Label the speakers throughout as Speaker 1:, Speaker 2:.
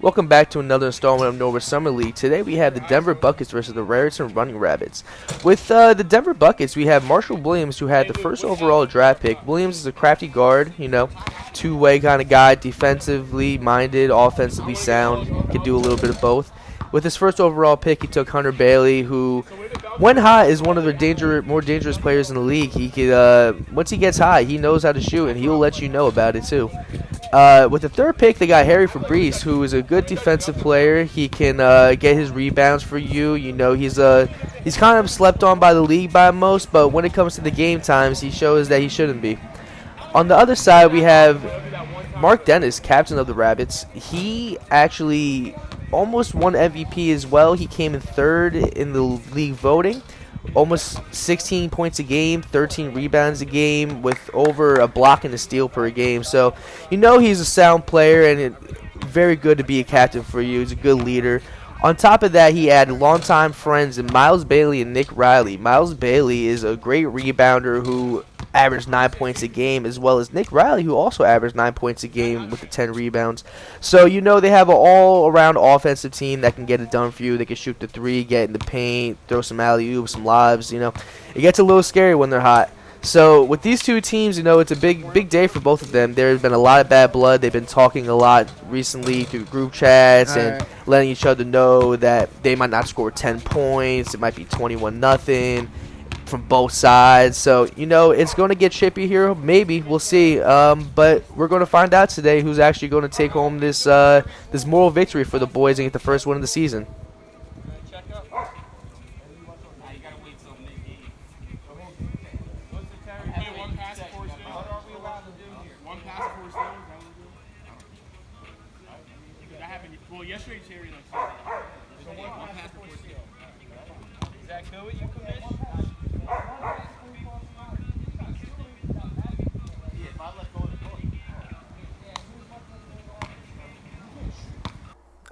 Speaker 1: Welcome back to another installment of Nova Summer League. Today we have the Denver Buckets versus the Raritan Running Rabbits. With the Denver Buckets, we have Marshall Williams, who had the first overall draft pick. Williams is a crafty guard, two-way kind of guy, defensively minded, offensively sound, can do a little bit of both. With his first overall pick, he took Hunter Bailey, who, when hot, is one of the more dangerous players in the league. He could, once he gets high, he knows how to shoot, and he'll let you know about it too. With the third pick, they got Harry Fabrice, who is a good defensive player. He can get his rebounds for you. He's kind of slept on by the league by most, but when it comes to the game times, he shows that he shouldn't be. On the other side, we have Mark Dennis, captain of the Rabbits. He actually almost won MVP as well. He came in third in the league voting. Almost 16 points a game, 13 rebounds a game, with over a block and a steal per game. So, he's a sound player and very good to be a captain for you. He's a good leader. On top of that, he had longtime friends in Miles Bailey and Nick Riley. Miles Bailey is a great rebounder who averaged 9 points a game, as well as Nick Riley, who also averaged 9 points a game with the 10 rebounds. So, they have an all-around offensive team that can get it done for you. They can shoot the three, get in the paint, throw some alley-oops, some lobs. It gets a little scary when they're hot. So, with these two teams, it's a big day for both of them. There's been a lot of bad blood. They've been talking a lot recently through group chats and letting each other know that they might not score 10 points. It might be 21-0. From both sides, so it's going to get chippy here. Maybe we'll see, but we're going to find out today who's actually going to take home this moral victory for the boys and get the first win of the season.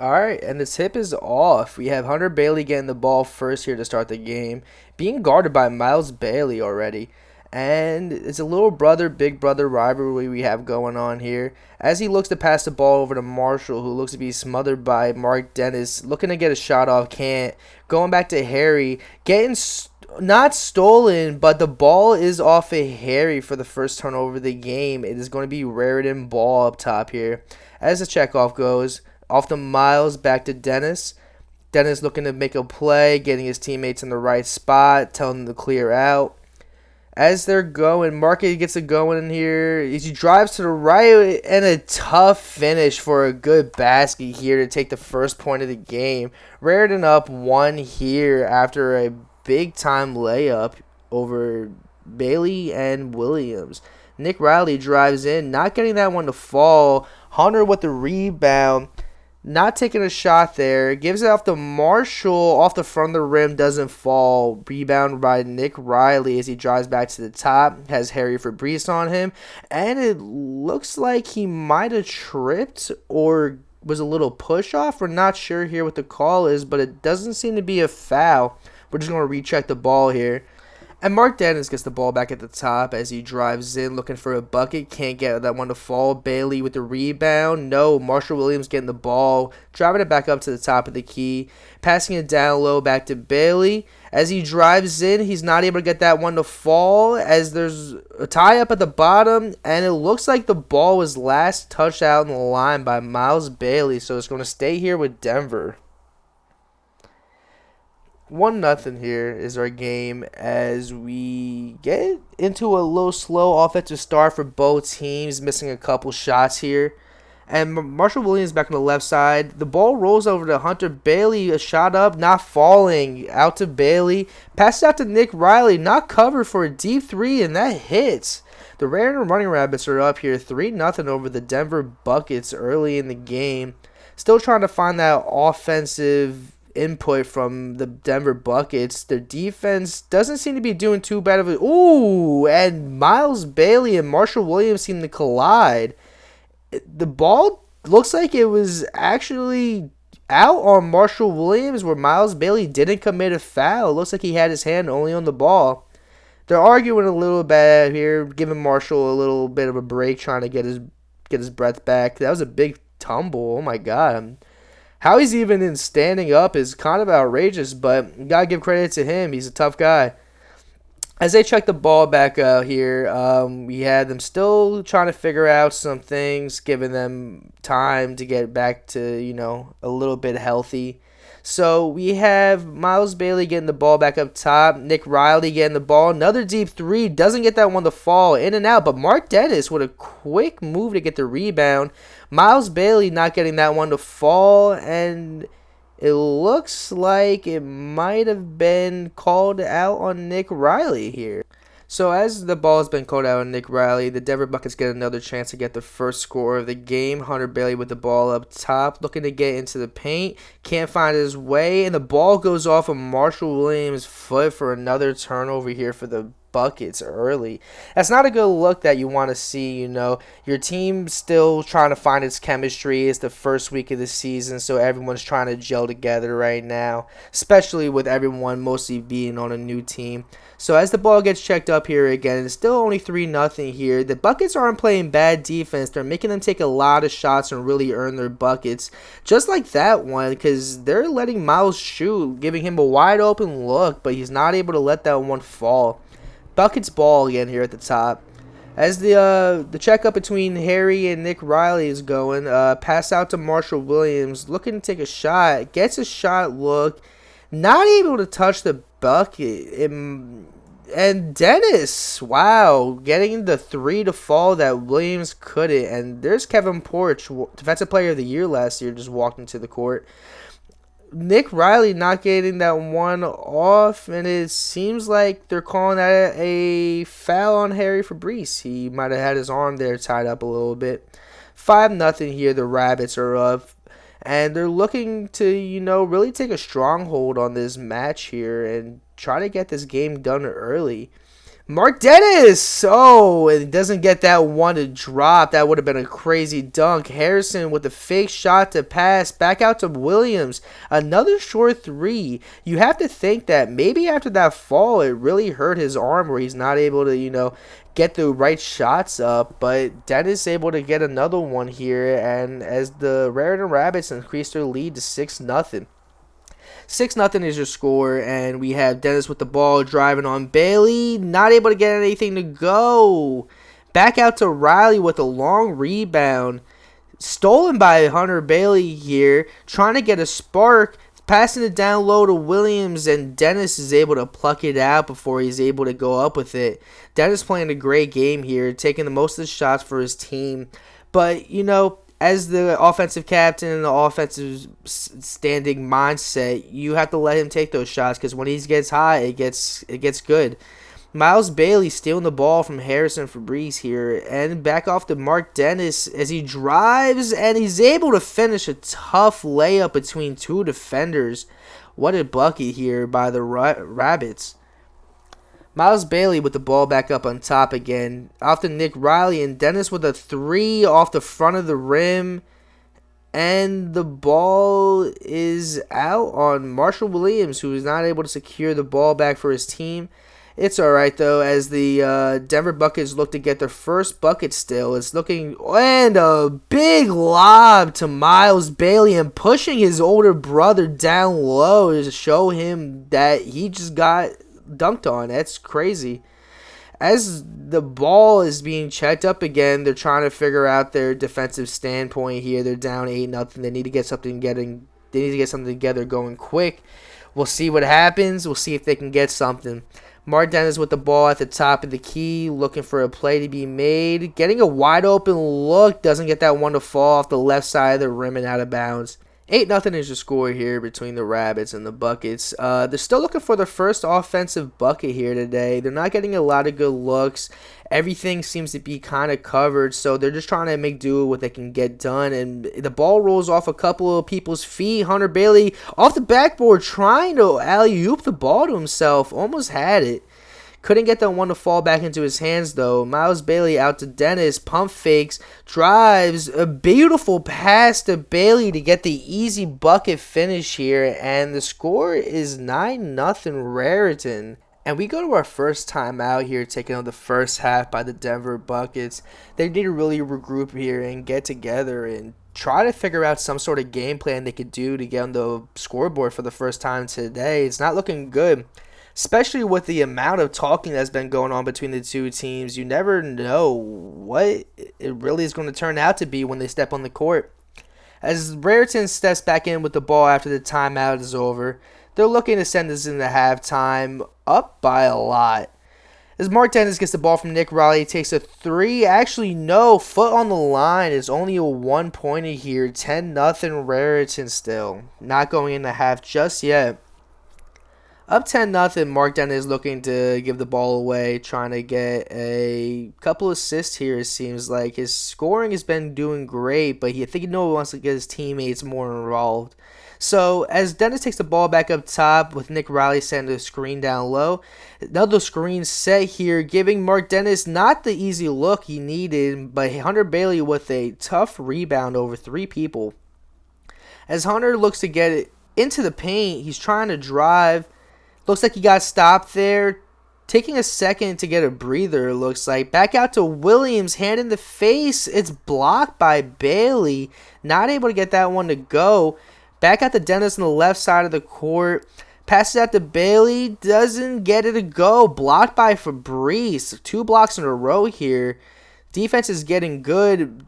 Speaker 1: Alright, and the tip is off. We have Hunter Bailey getting the ball first here to start the game, being guarded by Miles Bailey already. And it's a little brother, big brother rivalry we have going on here. As he looks to pass the ball over to Marshall, who looks to be smothered by Mark Dennis, looking to get a shot off, can't. Going back to Harry, getting not stolen, but the ball is off of Harry for the first turnover of the game. It is going to be Raritan ball up top here. As the checkoff goes, off the Miles, back to Dennis. Dennis looking to make a play, getting his teammates in the right spot, telling them to clear out. As they're going, Market gets it going in here. He drives to the right, and a tough finish for a good basket here to take the first point of the game. Raritan up one here after a big-time layup over Bailey and Williams. Nick Riley drives in, not getting that one to fall. Hunter with the rebound. Not taking a shot there. Gives it off to Marshall. Off the front of the rim. Doesn't fall. Rebound by Nick Riley as he drives back to the top. Has Harry Fabrice on him. And it looks like he might have tripped or was a little push off. We're not sure here what the call is, but it doesn't seem to be a foul. We're just going to recheck the ball here. And Mark Dennis gets the ball back at the top as he drives in looking for a bucket. Can't get that one to fall. Bailey with the rebound. No, Marshall Williams getting the ball. Driving it back up to the top of the key. Passing it down low back to Bailey. As he drives in, he's not able to get that one to fall as there's a tie up at the bottom. And it looks like the ball was last touched out in the line by Miles Bailey. So it's going to stay here with Denver. 1-0 here is our game as we get into a little slow offensive start for both teams, missing a couple shots here. And Marshall Williams back on the left side. The ball rolls over to Hunter Bailey, a shot up, not falling. Out to Bailey. Passes out to Nick Riley, not covered for a deep three, and that hits. The Raritan Running Rabbits are up here 3-0 over the Denver Buckets early in the game. Still trying to find that offensive input from the Denver Buckets. Their defense doesn't seem to be doing too bad of it. Ooh, and Miles Bailey and Marshall Williams seem to collide. The ball looks like it was actually out on Marshall Williams where Miles Bailey didn't commit a foul. It looks like he had his hand only on the ball. They're arguing a little bit here, giving Marshall a little bit of a break, trying to get his breath back. That was a big tumble. Oh my God. How he's even in standing up is kind of outrageous, but you gotta give credit to him. He's a tough guy. As they check the ball back out here, we had them still trying to figure out some things, giving them time to get back to, a little bit healthy. So we have Miles Bailey getting the ball back up top. Nick Riley getting the ball. Another deep three. Doesn't get that one to fall. In and out. But Mark Dennis with a quick move to get the rebound. Miles Bailey not getting that one to fall. And it looks like it might have been called out on Nick Riley here. So as the ball has been called out on Nick Riley, the Denver Buckets get another chance to get the first score of the game. Hunter Bailey with the ball up top, looking to get into the paint. Can't find his way, and the ball goes off of Marshall Williams' foot for another turnover here for the Buckets early. That's not a good look that you want to see. Your team still trying to find its chemistry. It's the first week of the season, so everyone's trying to gel together right now, especially with everyone mostly being on a new team. So as the ball gets checked up here again, it's still only 3-0 here. The Buckets aren't playing bad defense. They're making them take a lot of shots and really earn their buckets. Just like that one, because they're letting Miles shoot, giving him a wide open look, but he's not able to let that one fall. Buckets ball again here at the top. As the checkup between Harry and Nick Riley is going, pass out to Marshall Williams, looking to take a shot, gets a shot look, not able to touch the bucket. And Dennis, wow, getting the three to fall that Williams couldn't. And there's Kevin Porch, Defensive Player of the Year last year, just walked into the court. Nick Riley not getting that one off, and it seems like they're calling that a foul on Harry Fabrice. He might have had his arm there tied up a little bit. 5-0 here, the Rabbits are up, and they're looking to, really take a stronghold on this match here and try to get this game done early. Mark Dennis! Oh, it doesn't get that one to drop. That would have been a crazy dunk. Harrison with the fake shot to pass. Back out to Williams. Another short three. You have to think that maybe after that fall, it really hurt his arm where he's not able to, get the right shots up. But Dennis able to get another one here. And as the Raritan Rabbits increase their lead to 6-0. 6-0 is your score, and we have Dennis with the ball driving on Bailey, not able to get anything to go. Back out to Riley with a long rebound, stolen by Hunter Bailey here, trying to get a spark, passing it down low to Williams, and Dennis is able to pluck it out before he's able to go up with it. Dennis playing a great game here, taking the most of the shots for his team, but, as the offensive captain and the offensive standing mindset, you have to let him take those shots because when he gets high, it gets good. Miles Bailey stealing the ball from Harrison Fabrice here, and back off to Mark Dennis as he drives, and he's able to finish a tough layup between two defenders. What a bucket here by the Rabbits. Miles Bailey with the ball back up on top again. Off to Nick Riley, and Dennis with a three off the front of the rim. And the ball is out on Marshall Williams, who is not able to secure the ball back for his team. It's alright, though, as the Denver Buckets look to get their first bucket still. It's looking, and a big lob to Miles Bailey and pushing his older brother down low to show him that he just got dunked on. That's crazy. As the ball is being checked up again, they're trying to figure out their defensive standpoint here. They're down 8-0. They need to get something together going quick. We'll see what happens. We'll see if they can get something. Mark Dennis with the ball at the top of the key, looking for a play to be made. Getting a wide open look, doesn't get that one to fall off the left side of the rim and out of bounds. 8-0 is your score here between the Rabbits and the Buckets. They're still looking for their first offensive bucket here today. They're not getting a lot of good looks. Everything seems to be kind of covered, so they're just trying to make do with what they can get done. And the ball rolls off a couple of people's feet. Hunter Bailey off the backboard trying to alley-oop the ball to himself. Almost had it. Couldn't get that one to fall back into his hands, though. Miles Bailey out to Dennis. Pump fakes. Drives. A beautiful pass to Bailey to get the easy bucket finish here. And the score is 9-0 Raritan. And we go to our first time out here, taking on the first half by the Denver Buckets. They need to really regroup here and get together and try to figure out some sort of game plan they could do to get on the scoreboard for the first time today. It's not looking good, especially with the amount of talking that's been going on between the two teams. You never know what it really is going to turn out to be when they step on the court. As Raritan steps back in with the ball after the timeout is over, they're looking to send this into halftime up by a lot. As Mark Dennis gets the ball from Nick Riley, takes a three. Actually, no, foot on the line. It's only a one-pointer here. 10-0 Raritan still. Not going into half just yet. Up 10-0, Mark Dennis is looking to give the ball away, trying to get a couple assists here, it seems like. His scoring has been doing great, but I think he wants to get his teammates more involved. So, as Dennis takes the ball back up top with Nick Riley sending the screen down low, another screen set here, giving Mark Dennis not the easy look he needed, but Hunter Bailey with a tough rebound over three people. As Hunter looks to get it into the paint, he's trying to drive. Looks like he got stopped there. Taking a second to get a breather, it looks like. Back out to Williams, hand in the face. It's blocked by Bailey. Not able to get that one to go. Back out to Dennis on the left side of the court. Passes out to Bailey. Doesn't get it to go. Blocked by Fabrice. 2 blocks in a row here. Defense is getting good.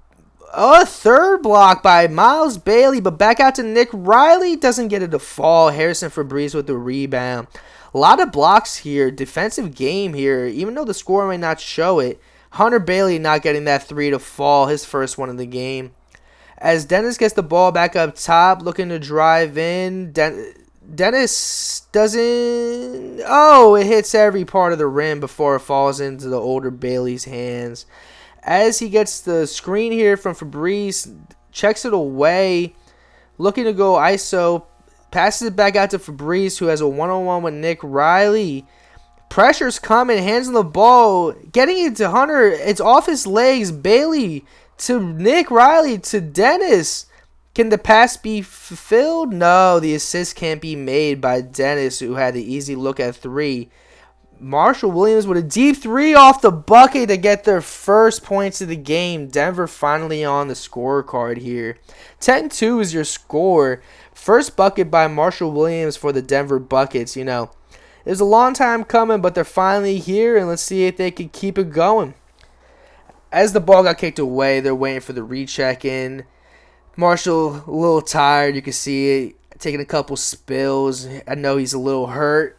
Speaker 1: A third block by Miles Bailey. But back out to Nick Riley. Doesn't get it to fall. Harrison Fabrice with the rebound. A lot of blocks here. Defensive game here. Even though the score may not show it. Hunter Bailey not getting that 3 to fall. His first one of the game. As Dennis gets the ball back up top, looking to drive in. Dennis doesn't... Oh, it hits every part of the rim before it falls into the older Bailey's hands. As he gets the screen here from Fabrice, checks it away. Looking to go ISO. Passes it back out to Fabrice, who has a one-on-one with Nick Riley. Pressure's coming. Hands on the ball. Getting it to Hunter. It's off his legs. Bailey to Nick Riley to Dennis. Can the pass be fulfilled? No, the assist can't be made by Dennis, who had the easy look at 3. Marshall Williams with a deep 3 off the bucket to get their first points of the game. Denver finally on the scorecard here. 10-2 is your score. First bucket by Marshall Williams for the Denver Buckets. You know, it was a long time coming, but they're finally here, and let's see if they can keep it going. As the ball got kicked away, they're waiting for the recheck in. Marshall, a little tired. You can see it. Taking a couple spills. I know he's a little hurt.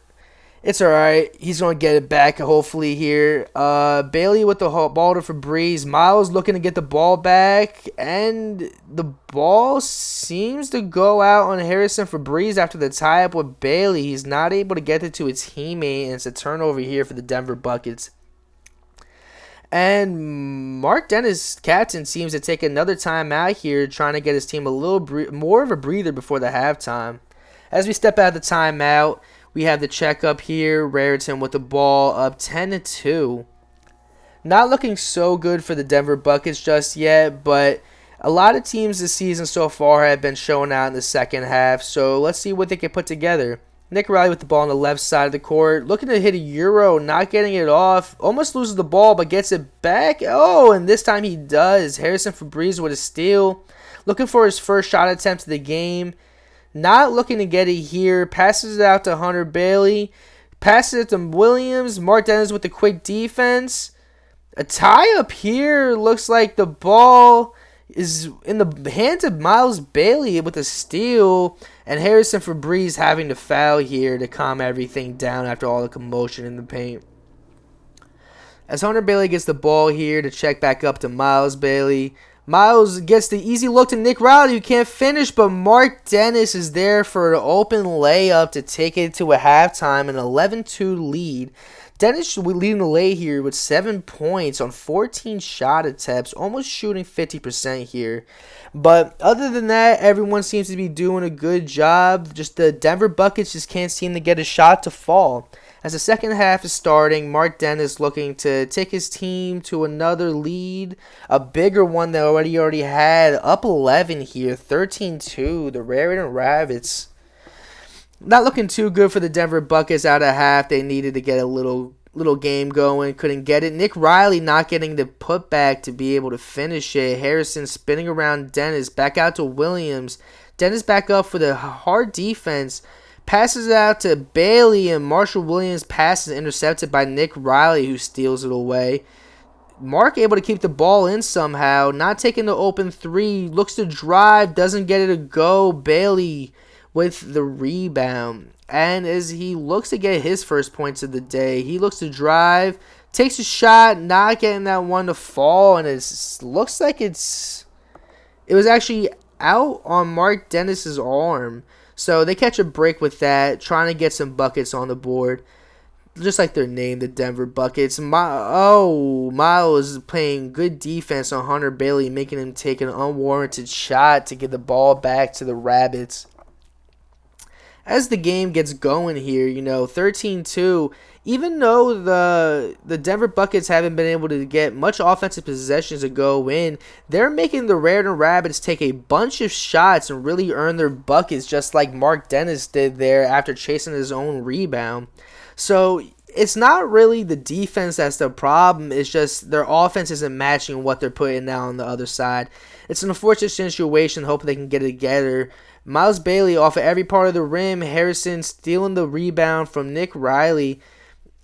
Speaker 1: It's all right. He's going to get it back, hopefully, here. Bailey with the ball to Fabrice. Miles looking to get the ball back. And the ball seems to go out on Harrison Fabrice after the tie-up with Bailey. He's not able to get it to his teammate, and it's a turnover here for the Denver Buckets. And Mark Dennis, captain, seems to take another time out here, trying to get his team a little more of a breather before the halftime. As we step out of the timeout, we have the checkup here. Raritan with the ball up 10-2. Not looking so good for the Denver Buckets just yet, but a lot of teams this season so far have been showing out in the second half, so let's see what they can put together. Nick Riley with the ball on the left side of the court. Looking to hit a Euro, not getting it off. Almost loses the ball, but gets it back. Oh, and this time he does. Harrison Fabrice with a steal. Looking for his first shot attempt of the game. Not looking to get it here. Passes it out to Hunter Bailey. Passes it to Williams. Mark Dennis with the quick defense. A tie-up here. Looks like the ball is in the hands of Miles Bailey with a steal, and Harrison Fabrice having to foul here to calm everything down after all the commotion in the paint. As Hunter Bailey gets the ball here to check back up to Miles Bailey. Miles gets the easy look to Nick Riley, who can't finish, but Mark Dennis is there for an open layup to take it to a halftime, an 11-2 lead. Dennis leading the lay here with 7 points on 14 shot attempts, almost shooting 50% here. But other than that, everyone seems to be doing a good job. Just the Denver Buckets just can't seem to get a shot to fall. As the second half is starting, Mark Dennis looking to take his team to another lead, a bigger one they already had, up 11 here, 13-2, the Raritan Rabbits. Not looking too good for the Denver Buckets out of half. They needed to get a little little game going. Couldn't get it. Nick Riley not getting the putback to be able to finish it. Harrison spinning around Dennis. Back out to Williams. Dennis back up for the hard defense. Passes it out to Bailey, and Marshall Williams passes intercepted by Nick Riley, who steals it away. Mark able to keep the ball in somehow. Not taking the open three. Looks to drive. Doesn't get it to go. Bailey with the rebound. And as he looks to get his first points of the day, he looks to drive, takes a shot, not getting that one to fall, and it looks like it was actually out on Mark Dennis's arm. So they catch a break with that, trying to get some buckets on the board. Just like their name, the Denver Buckets. Miles playing good defense on Hunter Bailey, making him take an unwarranted shot to get the ball back to the Rabbits. As the game gets going here, 13-2, even though the Denver Buckets haven't been able to get much offensive possessions to go in, they're making the Raritan Rabbits take a bunch of shots and really earn their buckets, just like Mark Dennis did there after chasing his own rebound. So it's not really the defense that's the problem. It's just their offense isn't matching what they're putting out on the other side. It's an unfortunate situation. Hope they can get it together. Miles Bailey off of every part of the rim. Harrison stealing the rebound from Nick Riley.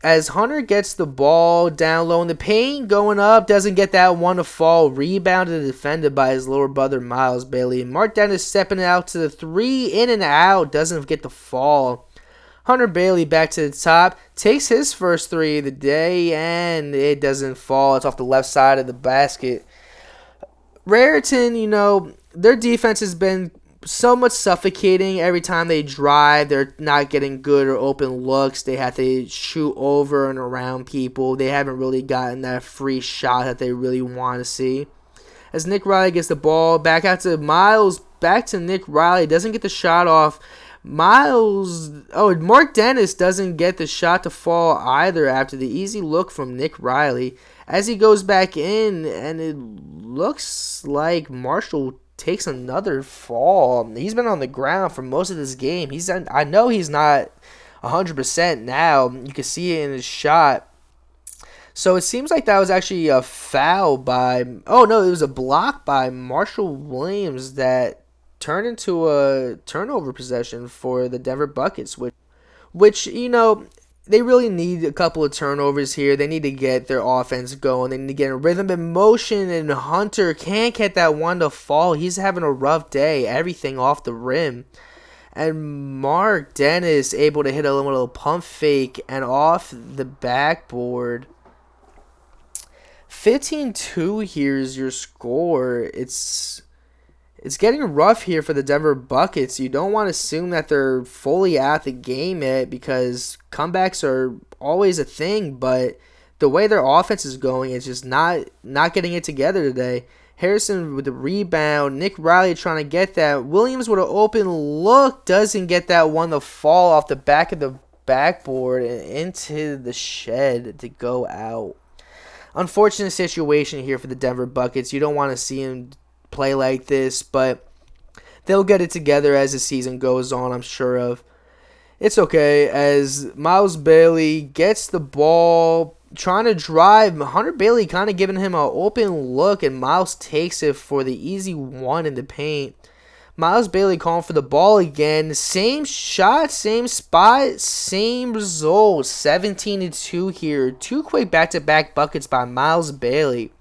Speaker 1: As Hunter gets the ball down low in the paint, going up, doesn't get that one to fall. Rebounded and defended by his lower brother Miles Bailey. Mark Dennis stepping out to the three, in and out, doesn't get the fall. Hunter Bailey back to the top, takes his first three of the day, and it doesn't fall. It's off the left side of the basket. Raritan, their defense has been so much suffocating. Every time they drive, they're not getting good or open looks. They have to shoot over and around people. They haven't really gotten that free shot that they really want to see. As Nick Riley gets the ball back out to Miles, back to Nick Riley, doesn't get the shot off. Mark Dennis doesn't get the shot to fall either after the easy look from Nick Riley. As he goes back in, and it looks like Marshall takes another fall. He's been on the ground for most of this game. I know he's not 100% now. You can see it in his shot. So it seems like that was actually a foul by... Oh, no, it was a block by Marshall Williams that turned into a turnover possession for the Denver Buckets, which they really need a couple of turnovers here. They need to get their offense going. They need to get in rhythm and motion, and Hunter can't get that one to fall. He's having a rough day. Everything off the rim. And Mark Dennis able to hit a little pump fake and off the backboard. 15-2 here is your score. It's getting rough here for the Denver Buckets. You don't want to assume that they're fully at the game yet, because comebacks are always a thing, but the way their offense is going, it's just not getting it together today. Harrison with the rebound. Nick Riley trying to get that. Williams with an open look. Doesn't get that one to fall off the back of the backboard and into the shed to go out. Unfortunate situation here for the Denver Buckets. You don't want to see him play like this, but they'll get it together as the season goes on, I'm sure of. It's okay, as Miles Bailey gets the ball, trying to drive. Hunter Bailey kind of giving him an open look, and Miles takes it for the easy one in the paint. Miles Bailey calling for the ball again. Same shot, same spot, same result. 17-2 here. Two quick back-to-back buckets by Miles Bailey.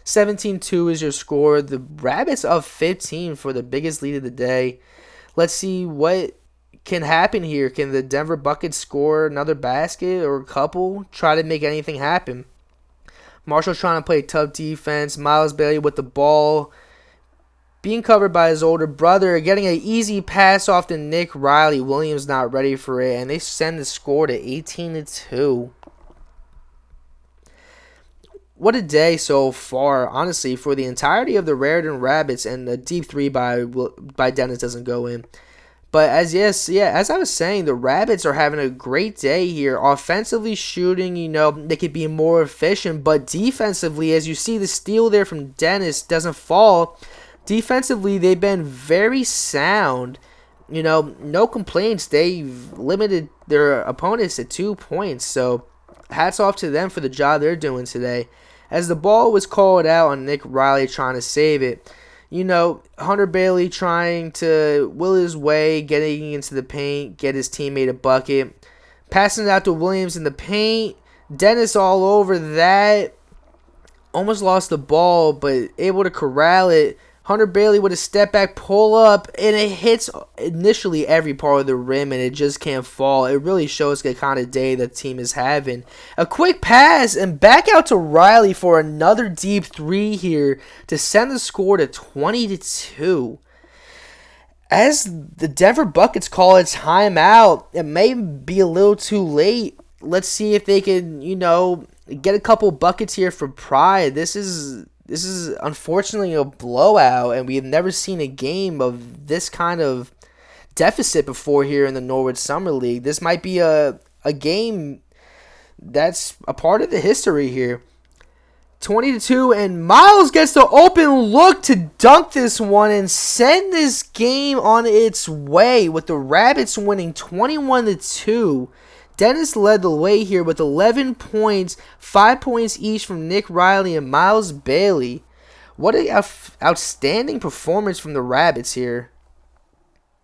Speaker 1: 17-2 is your score. The Rabbits up 15 for the biggest lead of the day. Let's see what can happen here. Can the Denver Buckets score another basket or a couple? Try to make anything happen. Marshall trying to play tough defense. Miles Bailey with the ball, being covered by his older brother. Getting an easy pass off to Nick Riley. Williams not ready for it, and they send the score to 18-2. What a day so far, honestly, for the entirety of the Raritan Rabbits, and the deep three by Dennis doesn't go in. But as I was saying, the Rabbits are having a great day here. Offensively shooting, they could be more efficient, but defensively, as you see the steal there from Dennis doesn't fall. Defensively, they've been very sound. No complaints. They've limited their opponents to 2 points, so hats off to them for the job they're doing today. As the ball was called out on Nick Riley trying to save it, Hunter Bailey trying to will his way, getting into the paint, get his teammate a bucket, passing it out to Williams in the paint. Dennis all over that. Almost lost the ball, but able to corral it. Hunter Bailey with a step back pull up, and it hits initially every part of the rim, and it just can't fall. It really shows the kind of day the team is having. A quick pass, and back out to Riley for another deep three here to send the score to 20-2. As the Denver Buckets call a timeout, it may be a little too late. Let's see if they can, get a couple buckets here for Pride. This is unfortunately a blowout, and we have never seen a game of this kind of deficit before here in the Norwood Summer League. This might be a game that's a part of the history here. 20-2, and Miles gets the open look to dunk this one and send this game on its way with the Rabbits winning 21-2. Dennis led the way here with 11 points, 5 points each from Nick Riley and Miles Bailey. What an outstanding performance from the Rabbits here.